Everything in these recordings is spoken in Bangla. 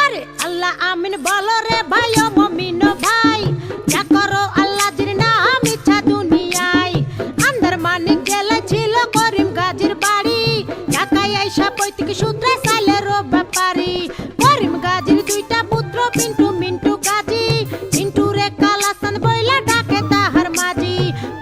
আরে আল্লাহ আমিন বলো রে ভাই ও মুমিন ভাই, যা করো আল্লাহ জির নাম ইচ্ছা দুনিয়ায়। আন্দার মানিক জেলা ছিল করিম গাজীর বাড়ি, ঢাকায় আইসা পৈতৃক সূত্রে সাইলের ব্যাপারী। করিম গাজীর দুইটা পুত্র পিন্টু মিন্টু গাজী, মিন্টু রে কালাসান বইলা ডাকে তাহার মাঝি।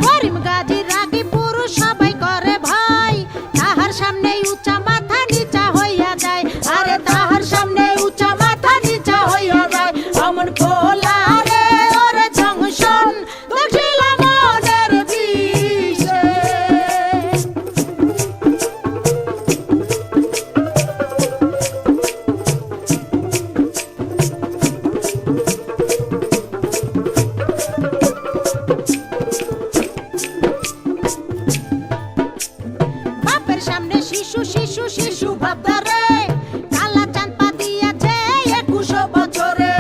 করিম গাজীর রাগী পুরুষ সবাই করে ভয়, তাহার সামনে উঁচা মাথা নিচা হইয়া যায়। আরে তাহার সামনে উঁচা মাথা নিচা হইয়া যায়। অমন খোলা রে ওর জংশন দক্ষিণ মনের বিষে। বাপের সামনে শিশু শিশু শিশু ভাবদারে, কালা চাঁদ পা দিয়াছে 21 বছরে।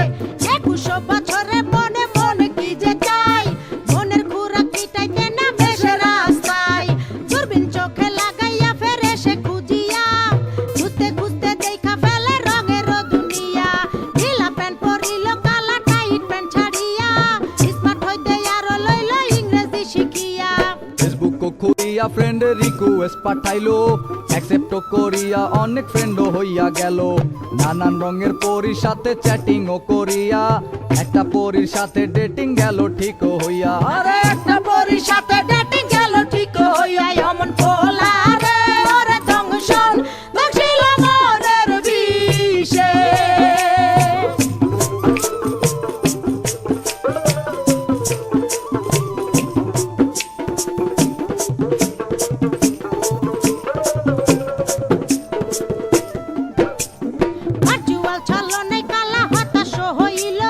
21 বছরে মনে মনে কি যে চাই, মনের খুরাক মিটাইতে না বেশে রাস্তায়। দূরবীন চোখে লাগাইয়া ফেরে সে খুঁজিয়া, খুঁজতে খুঁজতে দেখা ফেলে রঙের দুনিয়া। ঢিলা প্যান্ট পরিল কালা টাইট প্যান্ট ছাড়িয়া, স্মার্ট হইতে আরো লইল ইংরেজি শিখিয়া। ফেসবুক খুলিয়া ফ্রেন্ড রিকোয়েস্ট পাঠাইলো, অ্যাকসেপ্ট করিয়া অনেক ফ্রেন্ডও হইয়া গেল। নানান রঙের পরীর সাথে চ্যাটিং ও করিয়া, একটা পরীর সাথে ডেটিং গেল ঠিক হইয়া। আরে একটা পরীর সাথে ডেটিং গেল ঠিক হইয়া। অমন খোলা রে ওর জংশন দক্ষিণ মনের বিষে। ভার্চুয়াল ছলনায় কালা হতাশ হইল,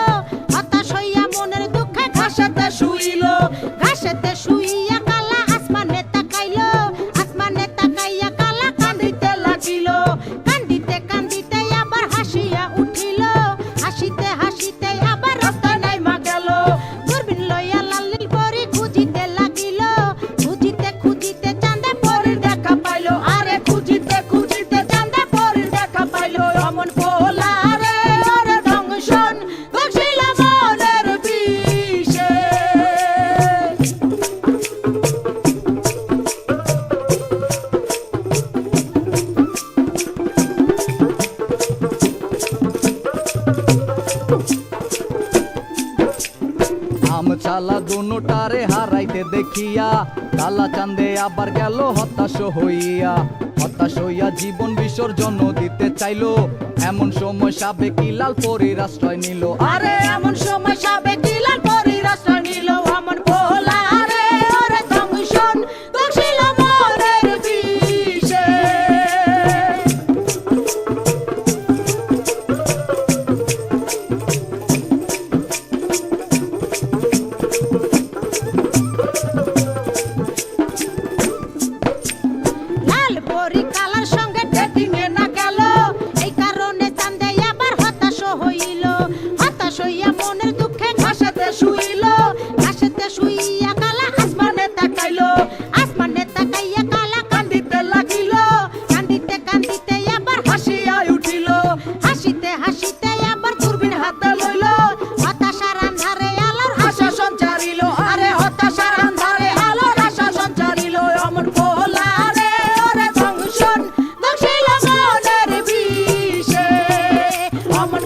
হতাশ হইয়া মনের দুঃখে ঘাসেতে শুইল। ঘাসেতে শুইয়া কালা আসমানে তাকাইল, আসমানে তাকাইয়া কালা কান্দিতে লাগিল। কান্দিতে কান্দিতে আবার হাসিয়া উঠিল, হাসিতে হাসিতে আবার রাস্তায় নাইমা গেল। দূরবীন লইয়া লালিল পরি খুঁজিতে লাগিল, খুঁজিতে খুঁজিতে চাঁদে পরির দেখা পাইল। আরে খুঁজিতে খুঁজিতে চাঁদে পরির দেখা পাইল। অমন খোলা রে ওর জংশন দক্ষিণ মনের বিষে। আম চালা দুটারে হারাইতে দেখিয়া, কালা চাঁদে আবার গেল হতাশ হইয়া। হতাশ হইয়া জীবন বিসর্জন দিতে চাইলো, এমন সময় সাবেকি লাল পরীর আশ্রয় নিল। আরে এমন সময় সাবেকি লাল পরীর আশ্রয় নিল। অমন খোলা রে ওর জংশন দক্ষিণ মনের বিষে। লাল পরী কালার সঙ্গে ডেটিং এ না গেল, এই কারণে চাঁদে আবার হতাশ হইল। হতাশ হইয়া মনের দুঃখে ঘাসেতে শুইল, ঘাসেতে শুইয়া কালা আসমানে তাকাইল। আসমানে তাকাইয়া কালা কান্দিতে লাগিল, কান্দিতে কান্দিতে আবার হাসিয়া উঠিল। হাসিতে হাসিতে আবার দূরবীন হাতে লইল, হতাশার আন্ধারে আলোর আশা সঞ্চারিল। আরে হতাশার আন্ধারে আলোর আশা সঞ্চারিল। অমন খোলা রে ওর জংশন দক্ষিণ মনের বিষে। অমন